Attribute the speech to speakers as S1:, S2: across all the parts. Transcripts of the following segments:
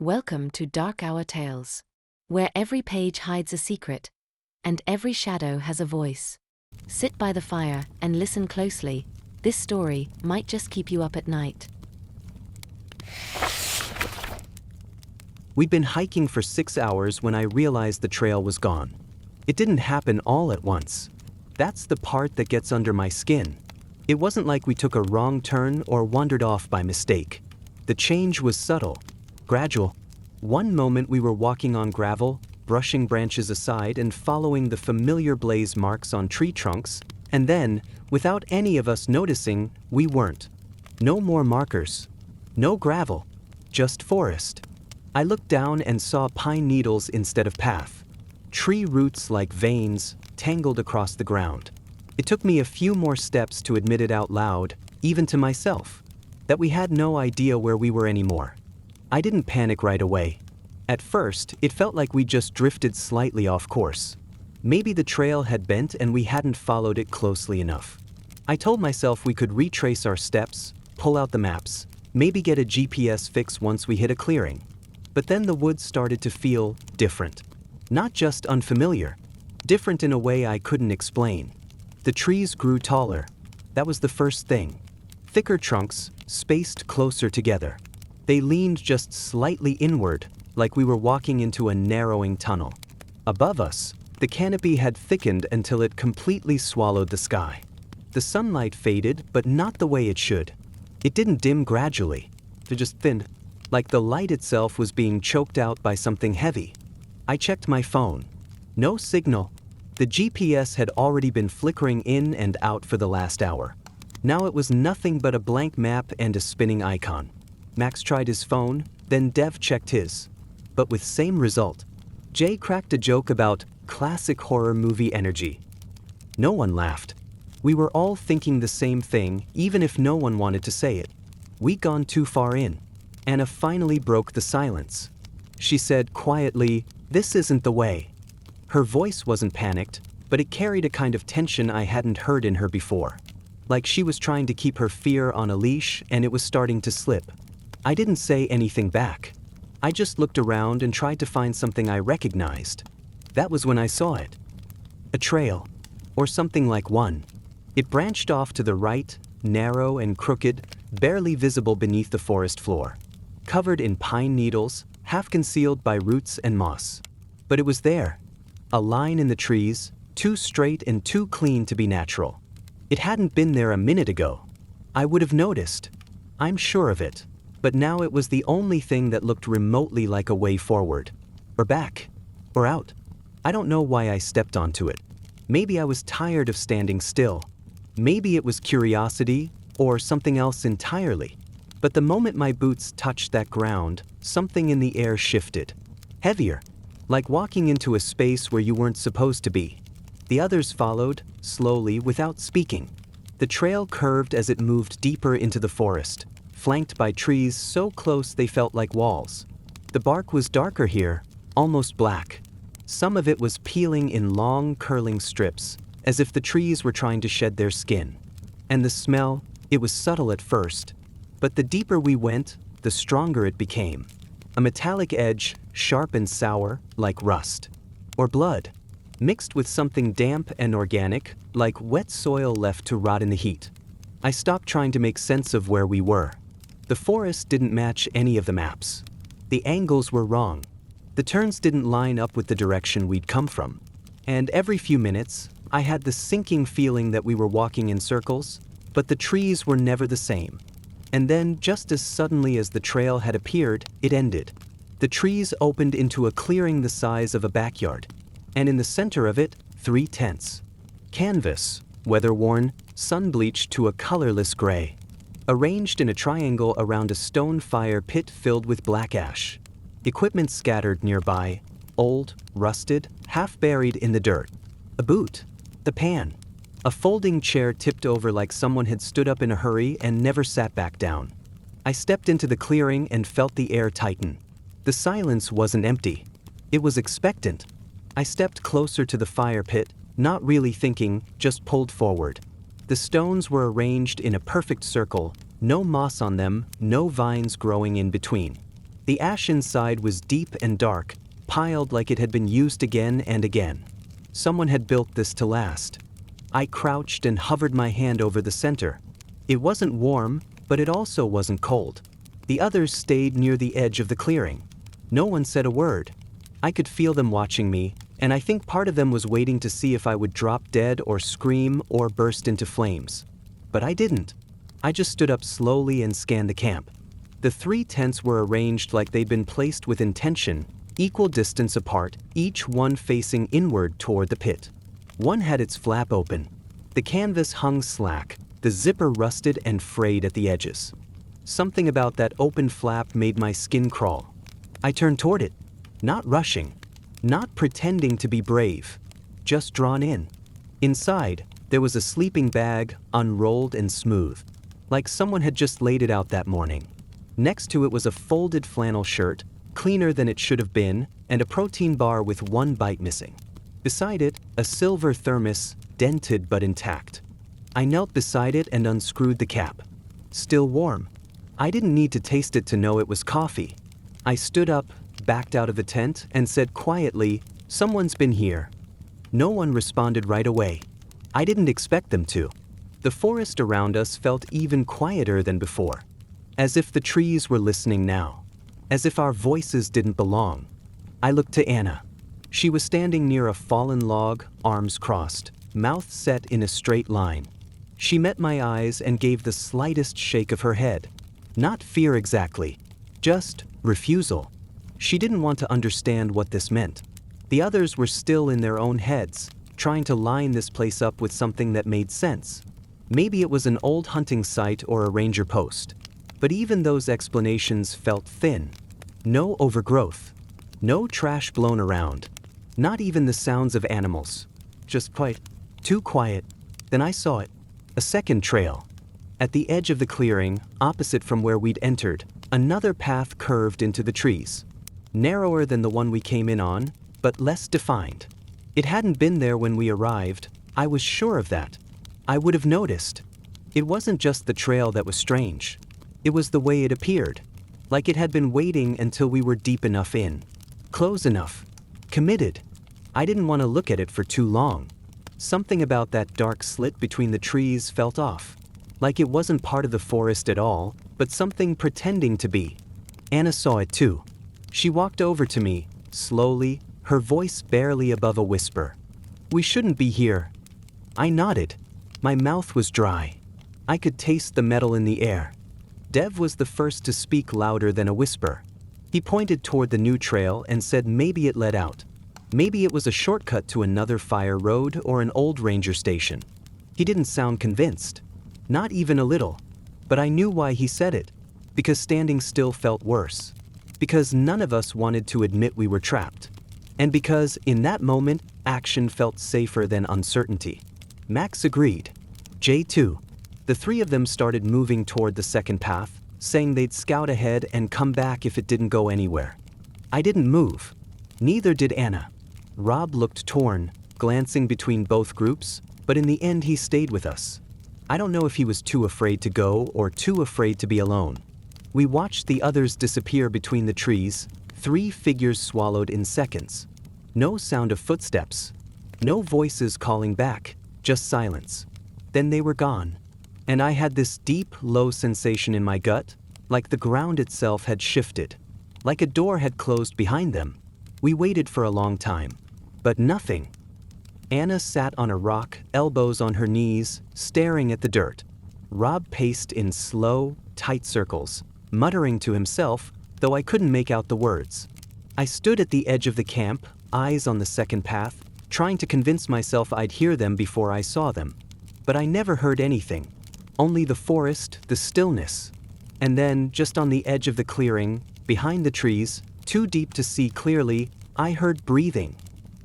S1: Welcome to Dark Hour Tales, where every page hides a secret, and every shadow has a voice. Sit by the fire and listen closely. This story might just keep you up at night.
S2: We'd been hiking for 6 hours when I realized the trail was gone. It didn't happen all at once. That's the part that gets under my skin. It wasn't like we took a wrong turn or wandered off by mistake. The change was subtle, gradual. One moment we were walking on gravel, brushing branches aside and following the familiar blaze marks on tree trunks, and then, without any of us noticing, we weren't. No more markers. No gravel. Just forest. I looked down and saw pine needles instead of path. Tree roots like veins, tangled across the ground. It took me a few more steps to admit it out loud, even to myself, that we had no idea where we were anymore. I didn't panic right away. At first, it felt like we just drifted slightly off course. Maybe the trail had bent and we hadn't followed it closely enough. I told myself we could retrace our steps, pull out the maps, maybe get a GPS fix once we hit a clearing. But then the woods started to feel different. Not just unfamiliar, different in a way I couldn't explain. The trees grew taller. That was the first thing. Thicker trunks, spaced closer together. They leaned just slightly inward, like we were walking into a narrowing tunnel. Above us, the canopy had thickened until it completely swallowed the sky. The sunlight faded, but not the way it should. It didn't dim gradually. It just thinned, like the light itself was being choked out by something heavy. I checked my phone. No signal. The GPS had already been flickering in and out for the last hour. Now it was nothing but a blank map and a spinning icon. Max tried his phone, then Dev checked his. But with same result. Jay cracked a joke about classic horror movie energy. No one laughed. We were all thinking the same thing, even if no one wanted to say it. We'd gone too far in. Anna finally broke the silence. She said quietly, "This isn't the way." Her voice wasn't panicked, but it carried a kind of tension I hadn't heard in her before. Like she was trying to keep her fear on a leash and it was starting to slip. I didn't say anything back. I just looked around and tried to find something I recognized. That was when I saw it. A trail. Or something like one. It branched off to the right, narrow and crooked, barely visible beneath the forest floor. Covered in pine needles, half concealed by roots and moss. But it was there. A line in the trees, too straight and too clean to be natural. It hadn't been there a minute ago. I would have noticed. I'm sure of it. But now it was the only thing that looked remotely like a way forward. Or back. Or out. I don't know why I stepped onto it. Maybe I was tired of standing still. Maybe it was curiosity, or something else entirely. But the moment my boots touched that ground, something in the air shifted. Heavier. Like walking into a space where you weren't supposed to be. The others followed, slowly, without speaking. The trail curved as it moved deeper into the forest, flanked by trees so close they felt like walls. The bark was darker here, almost black. Some of it was peeling in long, curling strips, as if the trees were trying to shed their skin. And the smell, it was subtle at first, but the deeper we went, the stronger it became. A metallic edge, sharp and sour, like rust. Or blood, mixed with something damp and organic, like wet soil left to rot in the heat. I stopped trying to make sense of where we were. The forest didn't match any of the maps. The angles were wrong. The turns didn't line up with the direction we'd come from. And every few minutes, I had the sinking feeling that we were walking in circles, but the trees were never the same. And then, just as suddenly as the trail had appeared, it ended. The trees opened into a clearing the size of a backyard, and in the center of it, 3 tents. Canvas, weather-worn, sun-bleached to a colorless gray, arranged in a triangle around a stone fire pit filled with black ash. Equipment scattered nearby, old, rusted, half buried in the dirt. A boot, the pan. A folding chair tipped over like someone had stood up in a hurry and never sat back down. I stepped into the clearing and felt the air tighten. The silence wasn't empty. It was expectant. I stepped closer to the fire pit, not really thinking, just pulled forward. The stones were arranged in a perfect circle, no moss on them, no vines growing in between. The ash inside was deep and dark, piled like it had been used again and again. Someone had built this to last. I crouched and hovered my hand over the center. It wasn't warm, but it also wasn't cold. The others stayed near the edge of the clearing. No one said a word. I could feel them watching me, and I think part of them was waiting to see if I would drop dead or scream or burst into flames. But I didn't. I just stood up slowly and scanned the camp. The 3 tents were arranged like they'd been placed with intention, equal distance apart, each one facing inward toward the pit. One had its flap open. The canvas hung slack, the zipper rusted and frayed at the edges. Something about that open flap made my skin crawl. I turned toward it, not rushing, not pretending to be brave, just drawn in. Inside, there was a sleeping bag, unrolled and smooth, like someone had just laid it out that morning. Next to it was a folded flannel shirt, cleaner than it should have been, and a protein bar with 1 bite missing. Beside it, a silver thermos, dented but intact. I knelt beside it and unscrewed the cap. Still warm. I didn't need to taste it to know it was coffee. I stood up, backed out of the tent, and said quietly, "Someone's been here." No one responded right away. I didn't expect them to. The forest around us felt even quieter than before. As if the trees were listening now. As if our voices didn't belong. I looked to Anna. She was standing near a fallen log, arms crossed, mouth set in a straight line. She met my eyes and gave the slightest shake of her head. Not fear exactly, just refusal. She didn't want to understand what this meant. The others were still in their own heads, trying to line this place up with something that made sense. Maybe it was an old hunting site or a ranger post. But even those explanations felt thin. No overgrowth. No trash blown around. Not even the sounds of animals. Just quiet. Too quiet. Then I saw it. A second trail. At the edge of the clearing, opposite from where we'd entered, another path curved into the trees. Narrower than the one we came in on, but less defined. It hadn't been there when we arrived. I was sure of that. I would have noticed. It wasn't just the trail that was strange. It was the way it appeared, like it had been waiting until we were deep enough in, close enough, committed. I didn't want to look at it for too long. Something about that dark slit between the trees felt off, like it wasn't part of the forest at all, but something pretending to be. Anna saw it too. She walked over to me, slowly, her voice barely above a whisper. "We shouldn't be here." I nodded. My mouth was dry. I could taste the metal in the air. Dev was the first to speak louder than a whisper. He pointed toward the new trail and said maybe it led out. Maybe it was a shortcut to another fire road or an old ranger station. He didn't sound convinced. Not even a little. But I knew why he said it. Because standing still felt worse. Because none of us wanted to admit we were trapped. And because, in that moment, action felt safer than uncertainty. Max agreed. Jay too. The 3 of them started moving toward the second path, saying they'd scout ahead and come back if it didn't go anywhere. I didn't move. Neither did Anna. Rob looked torn, glancing between both groups, but in the end he stayed with us. I don't know if he was too afraid to go or too afraid to be alone. We watched the others disappear between the trees, 3 figures swallowed in seconds. No sound of footsteps. No voices calling back, just silence. Then they were gone. And I had this deep, low sensation in my gut, like the ground itself had shifted, like a door had closed behind them. We waited for a long time, but nothing. Anna sat on a rock, elbows on her knees, staring at the dirt. Rob paced in slow, tight circles, muttering to himself, though I couldn't make out the words. I stood at the edge of the camp, eyes on the second path, trying to convince myself I'd hear them before I saw them. But I never heard anything. Only the forest, the stillness. And then, just on the edge of the clearing, behind the trees, too deep to see clearly, I heard breathing.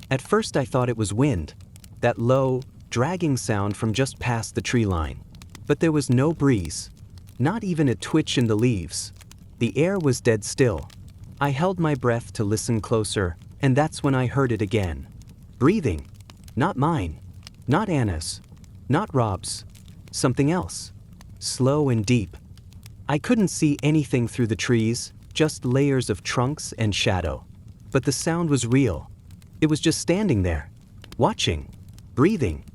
S2: At first I thought it was wind, that low, dragging sound from just past the tree line. But there was no breeze, not even a twitch in the leaves. The air was dead still. I held my breath to listen closer, and that's when I heard it again. Breathing. Not mine. Not Anna's. Not Rob's. Something else. Slow and deep. I couldn't see anything through the trees, just layers of trunks and shadow. But the sound was real. It was just standing there, watching, breathing.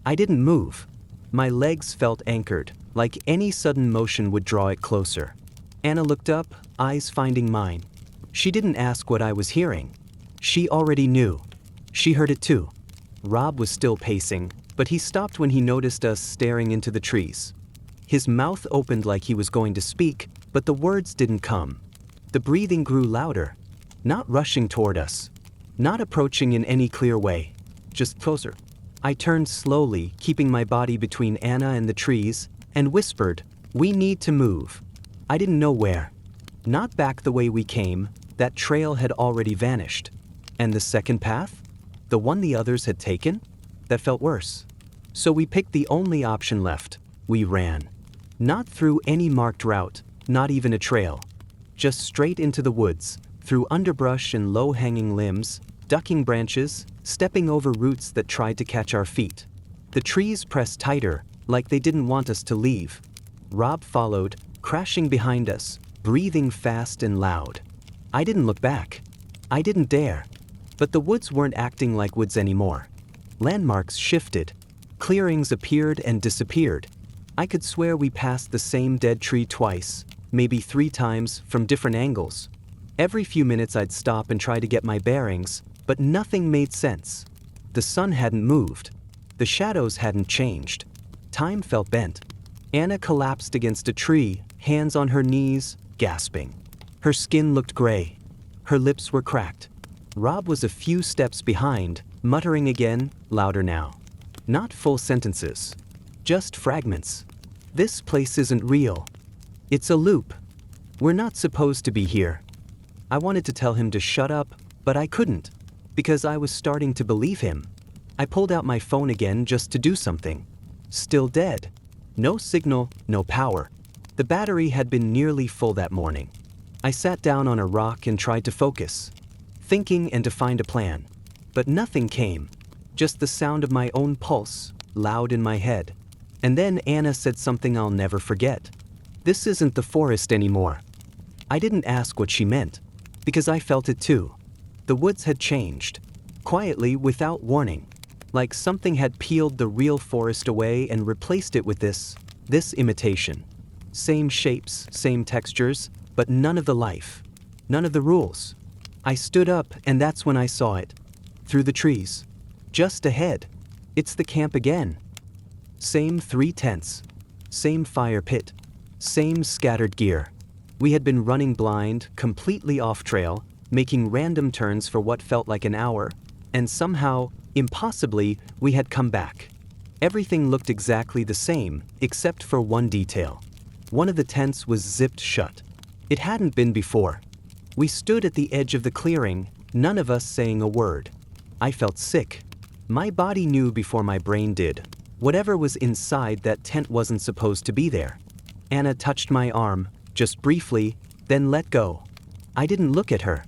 S2: I didn't move. My legs felt anchored, like any sudden motion would draw it closer. Anna looked up, eyes finding mine. She didn't ask what I was hearing. She already knew. She heard it too. Rob was still pacing, but he stopped when he noticed us staring into the trees. His mouth opened like he was going to speak, but the words didn't come. The breathing grew louder, not rushing toward us, not approaching in any clear way, just closer. I turned slowly, keeping my body between Anna and the trees, and whispered, "We need to move." I didn't know where. Not back the way we came, that trail had already vanished. And the second path? The one the others had taken? That felt worse. So we picked the only option left. We ran. Not through any marked route, not even a trail. Just straight into the woods, through underbrush and low-hanging limbs, ducking branches, stepping over roots that tried to catch our feet. The trees pressed tighter, like they didn't want us to leave. Rob followed, crashing behind us, breathing fast and loud. I didn't look back. I didn't dare. But the woods weren't acting like woods anymore. Landmarks shifted. Clearings appeared and disappeared. I could swear we passed the same dead tree twice, maybe 3 times, from different angles. Every few minutes I'd stop and try to get my bearings, but nothing made sense. The sun hadn't moved. The shadows hadn't changed. Time felt bent. Anna collapsed against a tree, hands on her knees, gasping. Her skin looked gray. Her lips were cracked. Rob was a few steps behind, muttering again, louder now. Not full sentences. Just fragments. "This place isn't real. It's a loop. We're not supposed to be here." I wanted to tell him to shut up, but I couldn't, because I was starting to believe him. I pulled out my phone again just to do something. Still dead. No signal, no power. The battery had been nearly full that morning. I sat down on a rock and tried to focus, thinking and to find a plan. But nothing came, just the sound of my own pulse, loud in my head. And then Anna said something I'll never forget. "This isn't the forest anymore." I didn't ask what she meant, because I felt it too. The woods had changed, quietly, without warning, like something had peeled the real forest away and replaced it with this imitation. Same shapes, same textures, but none of the life, none of the rules. I stood up, and that's when I saw it. Through the trees. Just ahead. It's the camp again. Same 3 tents. Same fire pit. Same scattered gear. We had been running blind, completely off trail, making random turns for what felt like an hour, and somehow, impossibly, we had come back. Everything looked exactly the same, except for one detail. One of the tents was zipped shut. It hadn't been before. We stood at the edge of the clearing, none of us saying a word. I felt sick. My body knew before my brain did. Whatever was inside that tent wasn't supposed to be there. Anna touched my arm, just briefly, then let go. I didn't look at her.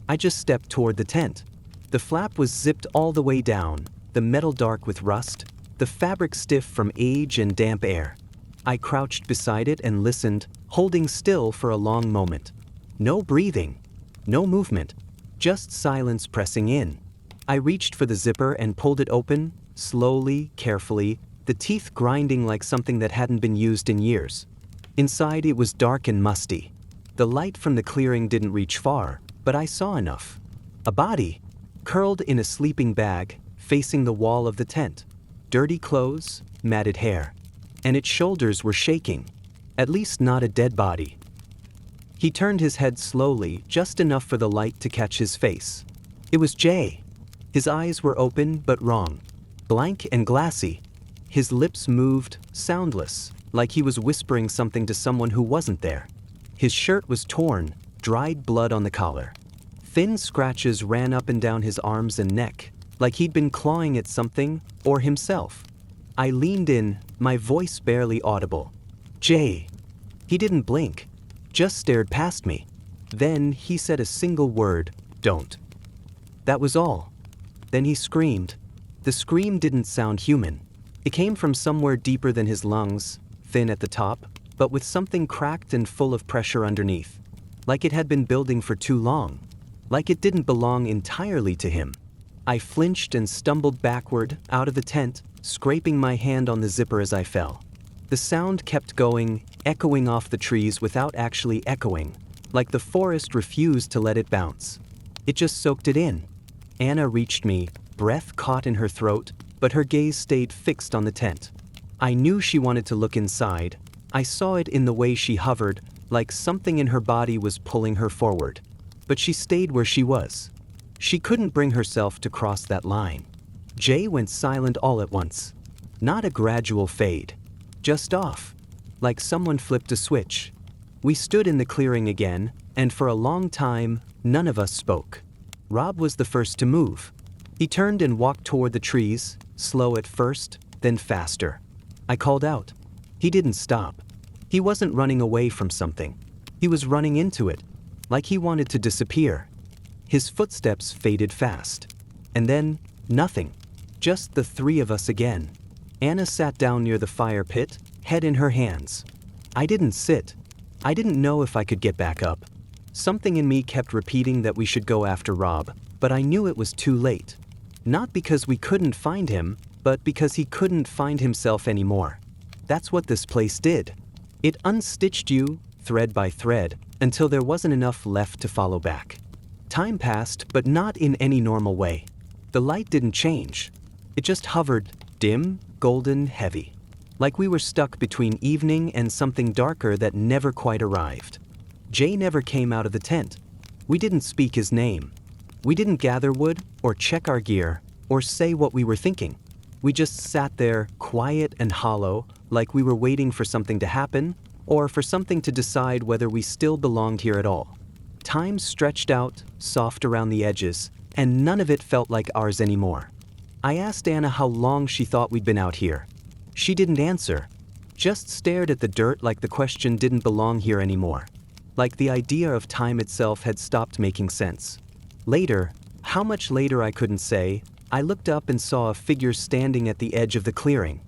S2: I just stepped toward the tent. The flap was zipped all the way down, the metal dark with rust, the fabric stiff from age and damp air. I crouched beside it and listened, holding still for a long moment. No breathing, no movement, just silence pressing in. I reached for the zipper and pulled it open, slowly, carefully, the teeth grinding like something that hadn't been used in years. Inside it was dark and musty. The light from the clearing didn't reach far, but I saw enough. A body, curled in a sleeping bag, facing the wall of the tent. Dirty clothes, matted hair. And its shoulders were shaking. At least not a dead body. He turned his head slowly, just enough for the light to catch his face. It was Jay. His eyes were open but wrong. Blank and glassy. His lips moved, soundless, like he was whispering something to someone who wasn't there. His shirt was torn, dried blood on the collar. Thin scratches ran up and down his arms and neck, like he'd been clawing at something, or himself. I leaned in, my voice barely audible. "Jay." He didn't blink, just stared past me. Then he said a single word, "Don't." That was all. Then he screamed. The scream didn't sound human. It came from somewhere deeper than his lungs, thin at the top, but with something cracked and full of pressure underneath. like it had been building for too long, like it didn't belong entirely to him. I flinched and stumbled backward out of the tent, scraping my hand on the zipper as I fell. The sound kept going, echoing off the trees without actually echoing, like the forest refused to let it bounce. It just soaked it in. Anna reached me, breath caught in her throat, but her gaze stayed fixed on the tent. I knew she wanted to look inside. I saw it in the way she hovered, like something in her body was pulling her forward. But she stayed where she was. She couldn't bring herself to cross that line. Jay went silent all at once. Not a gradual fade. Just off. Like someone flipped a switch. We stood in the clearing again, and for a long time, none of us spoke. Rob was the first to move. He turned and walked toward the trees, slow at first, then faster. I called out. He didn't stop. He wasn't running away from something. He was running into it, like he wanted to disappear. His footsteps faded fast. And then, nothing. Just the three of us again. Anna sat down near the fire pit, head in her hands. I didn't sit. I didn't know if I could get back up. Something in me kept repeating that we should go after Rob, but I knew it was too late. Not because we couldn't find him, but because he couldn't find himself anymore. That's what this place did. It unstitched you, thread by thread, until there wasn't enough left to follow back. Time passed, but not in any normal way. The light didn't change. It just hovered, dim, golden, heavy. Like we were stuck between evening and something darker that never quite arrived. Jay never came out of the tent. We didn't speak his name. We didn't gather wood, or check our gear, or say what we were thinking. We just sat there, quiet and hollow, like we were waiting for something to happen, or for something to decide whether we still belonged here at all. Time stretched out, soft around the edges, and none of it felt like ours anymore. I asked Anna how long she thought we'd been out here. She didn't answer, just stared at the dirt like the question didn't belong here anymore. Like the idea of time itself had stopped making sense. Later, how much later I couldn't say, I looked up and saw a figure standing at the edge of the clearing.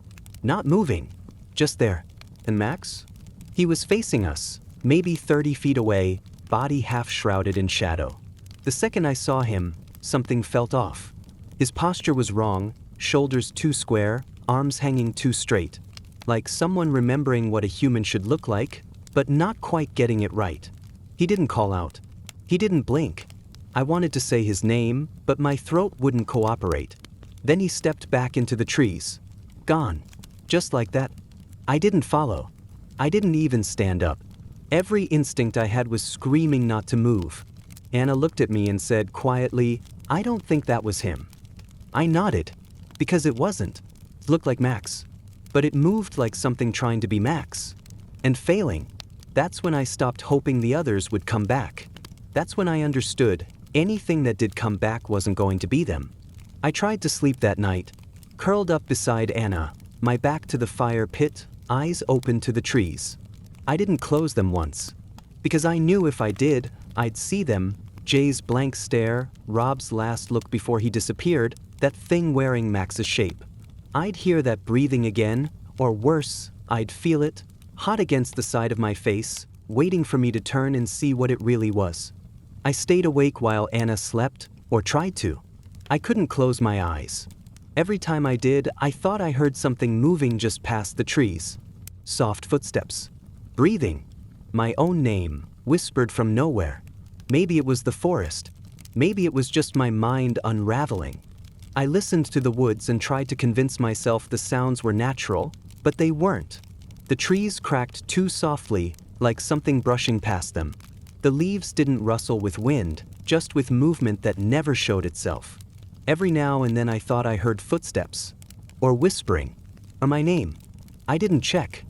S2: Not moving, just there. And Max? He was facing us, maybe 30 feet away, body half shrouded in shadow. The second I saw him, something felt off. His posture was wrong, shoulders too square, arms hanging too straight. Like someone remembering what a human should look like, but not quite getting it right. He didn't call out. He didn't blink. I wanted to say his name, but my throat wouldn't cooperate. Then he stepped back into the trees. Gone. Just like that. I didn't follow. I didn't even stand up. Every instinct I had was screaming not to move. Anna looked at me and said quietly, "I don't think that was him." I nodded, because it wasn't. It looked like Max. But it moved like something trying to be Max. And failing. That's when I stopped hoping the others would come back. That's when I understood anything that did come back wasn't going to be them. I tried to sleep that night, curled up beside Anna, my back to the fire pit, eyes open to the trees. I didn't close them once, because I knew if I did, I'd see them, Jay's blank stare, Rob's last look before he disappeared, that thing wearing Max's shape. I'd hear that breathing again, or worse, I'd feel it, hot against the side of my face, waiting for me to turn and see what it really was. I stayed awake while Anna slept, or tried to. I couldn't close my eyes. Every time I did, I thought I heard something moving just past the trees. Soft footsteps. Breathing. My own name, whispered from nowhere. Maybe it was the forest. Maybe it was just my mind unraveling. I listened to the woods and tried to convince myself the sounds were natural, but they weren't. The trees cracked too softly, like something brushing past them. The leaves didn't rustle with wind, just with movement that never showed itself. Every now and then I thought I heard footsteps, or whispering, or my name. I didn't check.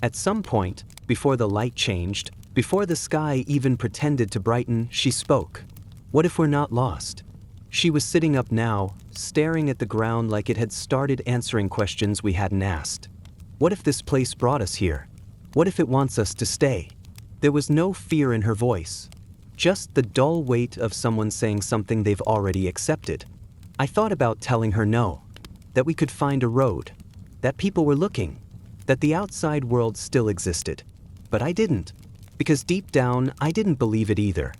S2: At some point, before the light changed, before the sky even pretended to brighten, she spoke. What if we're not lost? She was sitting up now, staring at the ground like it had started answering questions we hadn't asked. What if this place brought us here? What if it wants us to stay? There was no fear in her voice, just the dull weight of someone saying something they've already accepted. I thought about telling her no, that we could find a road, that people were looking, that the outside world still existed. But I didn't. Because deep down, I didn't believe it either.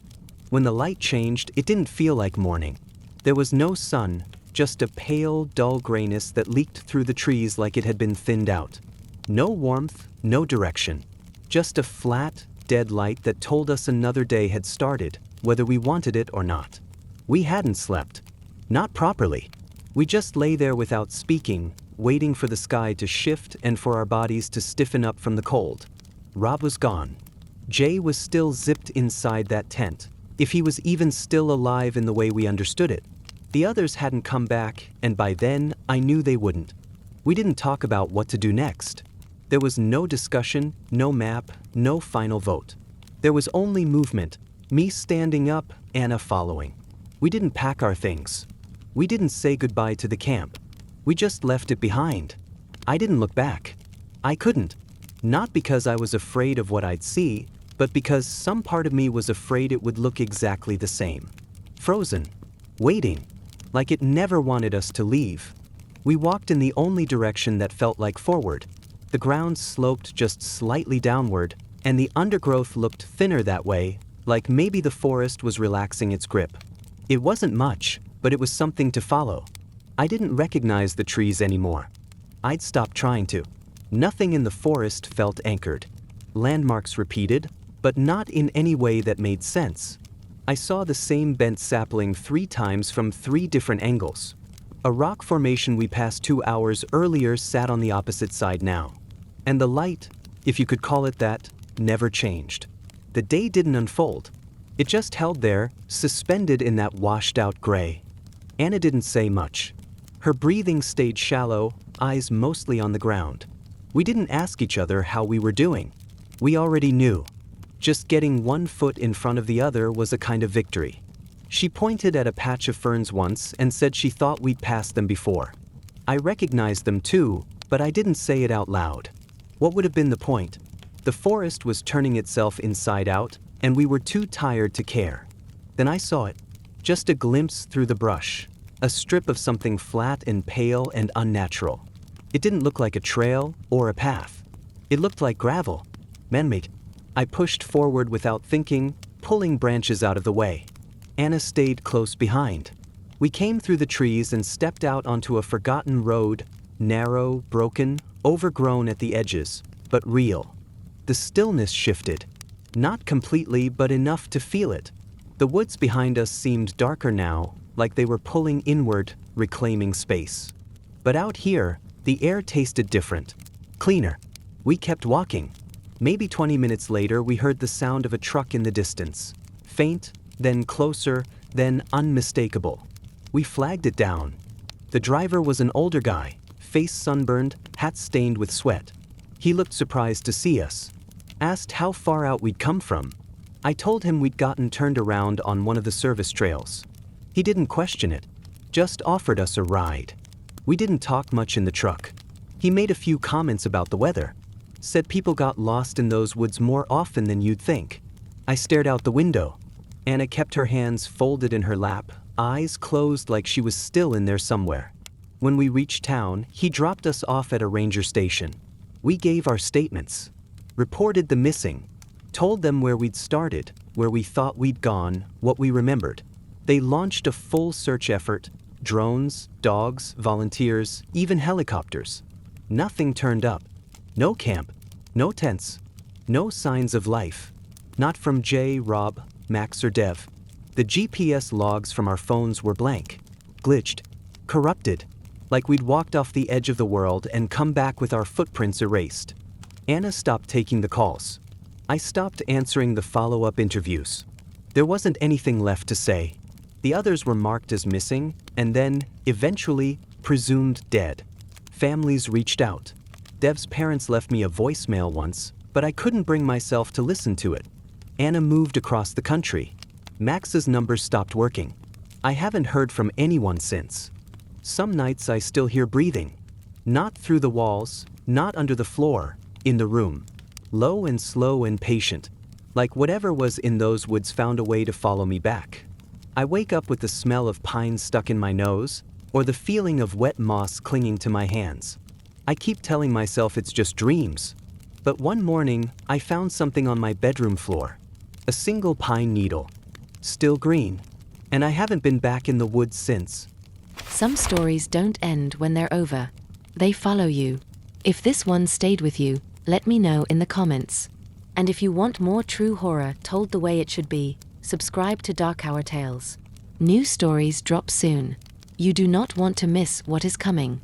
S2: When the light changed, it didn't feel like morning. There was no sun, just a pale, dull grayness that leaked through the trees like it had been thinned out. No warmth, no direction. Just a flat, dead light that told us another day had started, whether we wanted it or not. We hadn't slept. Not properly. We just lay there without speaking, waiting for the sky to shift and for our bodies to stiffen up from the cold. Rob was gone. Jay was still zipped inside that tent, if he was even still alive in the way we understood it. The others hadn't come back, and by then, I knew they wouldn't. We didn't talk about what to do next. There was no discussion, no map, no final vote. There was only movement, me standing up, Anna following. We didn't pack our things. We didn't say goodbye to the camp. We just left it behind. I didn't look back. I couldn't. Not because I was afraid of what I'd see, but because some part of me was afraid it would look exactly the same. Frozen. Waiting. Like it never wanted us to leave. We walked in the only direction that felt like forward. The ground sloped just slightly downward, and the undergrowth looked thinner that way, like maybe the forest was relaxing its grip. It wasn't much, but it was something to follow. I didn't recognize the trees anymore. I'd stopped trying to. Nothing in the forest felt anchored. Landmarks repeated, but not in any way that made sense. I saw the same bent sapling 3 times from 3 different angles. A rock formation we passed 2 hours earlier sat on the opposite side now. And the light, if you could call it that, never changed. The day didn't unfold. It just held there, suspended in that washed-out gray. Anna didn't say much. Her breathing stayed shallow, eyes mostly on the ground. We didn't ask each other how we were doing. We already knew. Just getting one foot in front of the other was a kind of victory. She pointed at a patch of ferns once and said she thought we'd passed them before. I recognized them too, but I didn't say it out loud. What would have been the point? The forest was turning itself inside out, and we were too tired to care. Then I saw it. Just a glimpse through the brush. A strip of something flat and pale and unnatural. It didn't look like a trail or a path. It looked like gravel. Man-made. I pushed forward without thinking, pulling branches out of the way. Anna stayed close behind. We came through the trees and stepped out onto a forgotten road, narrow, broken, overgrown at the edges, but real. The stillness shifted. Not completely, but enough to feel it. The woods behind us seemed darker now, like they were pulling inward, reclaiming space. But out here, the air tasted different. Cleaner. We kept walking. Maybe 20 minutes later, we heard the sound of a truck in the distance. Faint, then closer, then unmistakable. We flagged it down. The driver was an older guy, face sunburned, hat stained with sweat. He looked surprised to see us. Asked how far out we'd come from. I told him we'd gotten turned around on one of the service trails. He didn't question it, just offered us a ride. We didn't talk much in the truck. He made a few comments about the weather. Said people got lost in those woods more often than you'd think. I stared out the window. Anna kept her hands folded in her lap, eyes closed like she was still in there somewhere. When we reached town, he dropped us off at a ranger station. We gave our statements, reported the missing, told them where we'd started, where we thought we'd gone, what we remembered. They launched a full search effort, drones, dogs, volunteers, even helicopters. Nothing turned up. No camp, no tents, no signs of life. Not from Jay, Rob, Max or Dev. The GPS logs from our phones were blank, glitched, corrupted, like we'd walked off the edge of the world and come back with our footprints erased. Anna stopped taking the calls. I stopped answering the follow-up interviews. There wasn't anything left to say. The others were marked as missing, and then, eventually, presumed dead. Families reached out. Dev's parents left me a voicemail once, but I couldn't bring myself to listen to it. Anna moved across the country. Max's number stopped working. I haven't heard from anyone since. Some nights I still hear breathing. Not through the walls, not under the floor, in the room. Low and slow and patient. Like whatever was in those woods found a way to follow me back. I wake up with the smell of pine stuck in my nose, or the feeling of wet moss clinging to my hands. I keep telling myself it's just dreams. But one morning, I found something on my bedroom floor. A single pine needle. Still green. And I haven't been back in the woods since.
S1: Some stories don't end when they're over. They follow you. If this one stayed with you, let me know in the comments. And if you want more true horror told the way it should be, subscribe to Dark Hour Tales. New stories drop soon. You do not want to miss what is coming.